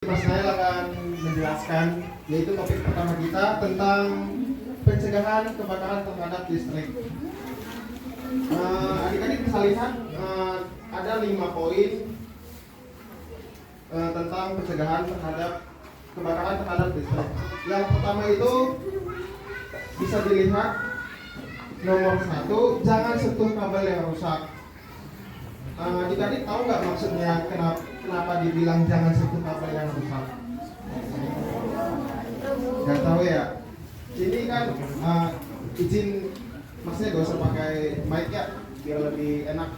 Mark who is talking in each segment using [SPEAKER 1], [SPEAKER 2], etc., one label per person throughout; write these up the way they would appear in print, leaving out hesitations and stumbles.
[SPEAKER 1] Mas Nail akan menjelaskan, yaitu topik pertama kita tentang pencegahan kebakaran terhadap listrik. Adik-adik bisa lihat ada 5 poin tentang pencegahan terhadap kebakaran terhadap listrik. Yang pertama itu bisa dilihat nomor 1, jangan sentuh kabel yang rusak. Adik-adik tahu nggak maksudnya kenapa dibilang jangan sentuh kabel yang rusak? Nggak tahu ya. Ini kan izin maksudnya gak usah pakai mic ya, biar lebih enak.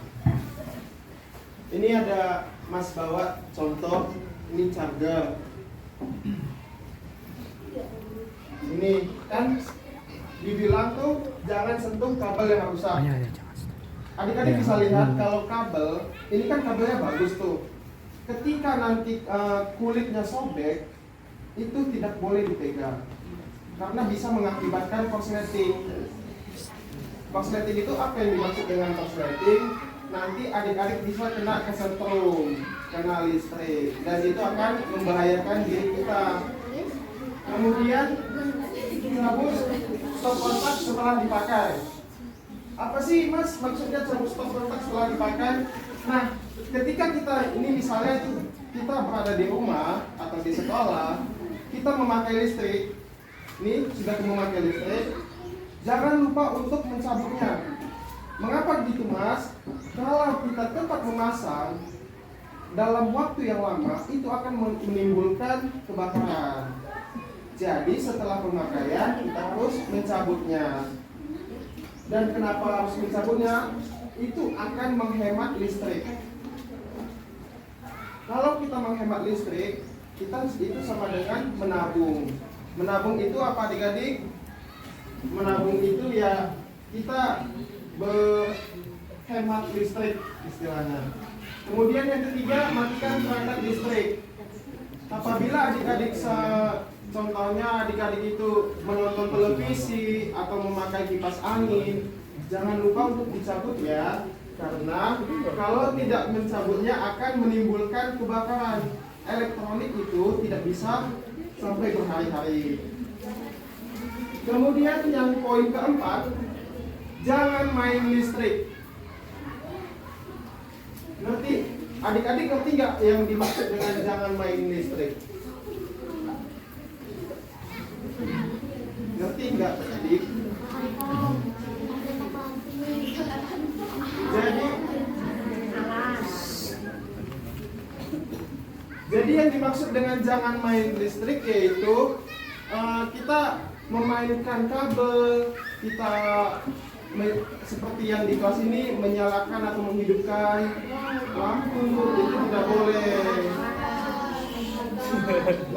[SPEAKER 1] Ini ada Mas bawa contoh, ini charger. Ini kan dibilang tuh jangan sentuh kabel yang rusak. Adik-adik bisa lihat kalau kabel, ini kan kabelnya bagus tuh. Ketika nanti kulitnya sobek, itu tidak boleh dipegang karena bisa mengakibatkan korsleting. Korsleting itu apa yang dimaksud dengan korsleting? Nanti adik-adik bisa kena kesetrum, kena listrik, dan itu akan membahayakan diri kita. Kemudian cabut stop kontak setelah dipakai. Apa sih Mas maksudnya cabut stop kontak setelah dipakai? Nah, ketika kita ini misalnya kita berada di rumah atau di sekolah, kita memakai listrik, ini sudah memakai listrik, jangan lupa untuk mencabutnya. Mengapa gitu Mas? Kalau kita tempat memasang dalam waktu yang lama, itu akan menimbulkan kebakaran. Jadi setelah pemakaian kita harus mencabutnya. Dan kenapa harus mencabutnya? Itu akan menghemat listrik. Kalau kita menghemat listrik, kita itu sama dengan menabung. Menabung itu apa adik-adik? Menabung itu ya kita berhemat listrik istilahnya. Kemudian yang ketiga, matikan perangkat listrik. Apabila adik-adik contohnya adik-adik itu menonton televisi atau memakai kipas angin, jangan lupa untuk dicabut ya, karena kalau tidak mencabutnya akan menimbulkan kebakaran. Elektronik itu tidak bisa sampai berhari-hari. Kemudian yang poin keempat, jangan main listrik. Nanti adik-adik ngerti nggak yang dimaksud dengan jangan main listrik? Ngerti nggak adik? Jadi yang dimaksud dengan jangan main listrik yaitu kita memainkan kabel, kita seperti yang di kelas ini menyalakan atau menghidupkan lampu, itu tidak boleh.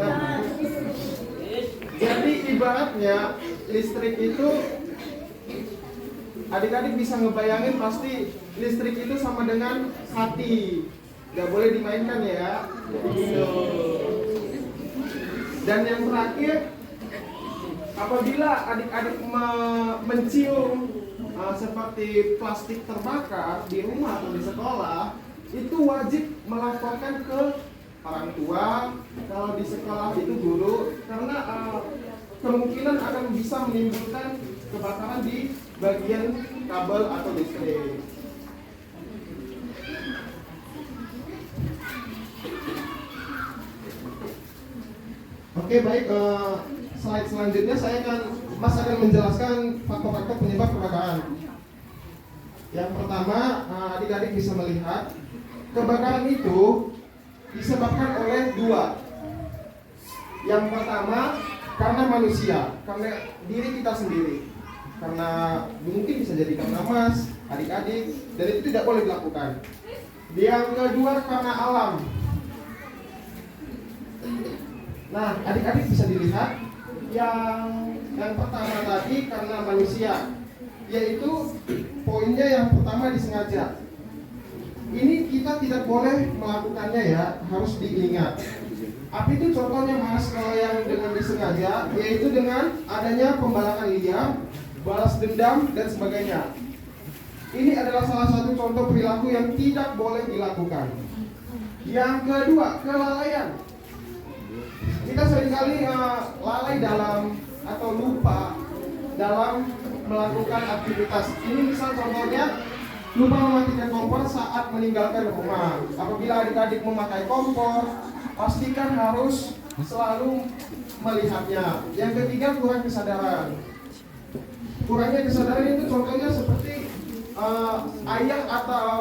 [SPEAKER 1] Nah, jadi ibaratnya listrik itu adik-adik bisa ngebayangin pasti listrik itu sama dengan hati, nggak boleh dimainkan ya. Gitu. Dan yang terakhir, apabila adik-adik mencium seperti plastik terbakar di rumah atau di sekolah, itu wajib melaporkan ke orang tua, kalau di sekolah itu guru, karena kemungkinan akan bisa menimbulkan kebakaran di bagian kabel atau listrik. Oke, baik. Slide selanjutnya Mas akan menjelaskan faktor-faktor penyebab kebakaran. Yang pertama, adik-adik bisa melihat kebakaran itu disebabkan oleh 2. Yang pertama karena manusia, karena diri kita sendiri. Karena mungkin bisa jadi karena Mas, adik-adik, dan itu tidak boleh dilakukan. Yang kedua karena alam. Nah, adik-adik bisa dilihat yang pertama tadi karena manusia, yaitu poinnya yang pertama disengaja. Ini kita tidak boleh melakukannya ya, harus diingat. Apa itu contohnya Mas kalau yang dengan disengaja, yaitu dengan adanya pembalakan liar, balas dendam dan sebagainya. Ini adalah salah satu contoh perilaku yang tidak boleh dilakukan. Yang kedua, kelalaian. seringkali lalai dalam atau lupa dalam melakukan aktivitas. Ini misal contohnya lupa mematikan kompor saat meninggalkan rumah. Apabila adik-adik memakai kompor, pastikan harus selalu melihatnya. Yang ketiga, kurang kesadaran. Kurangnya kesadaran itu contohnya seperti ayah atau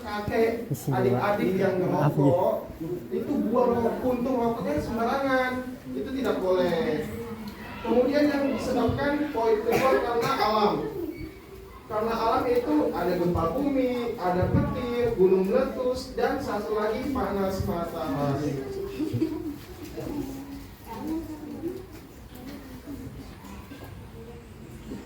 [SPEAKER 1] kakek adik-adik yang ngerokok itu buang puntung rokoknya sembarangan, itu tidak boleh. Kemudian yang disebabkan poin kedua karena alam. Karena alam itu ada gempa bumi, ada petir, gunung meletus, dan satu lagi panas matahari.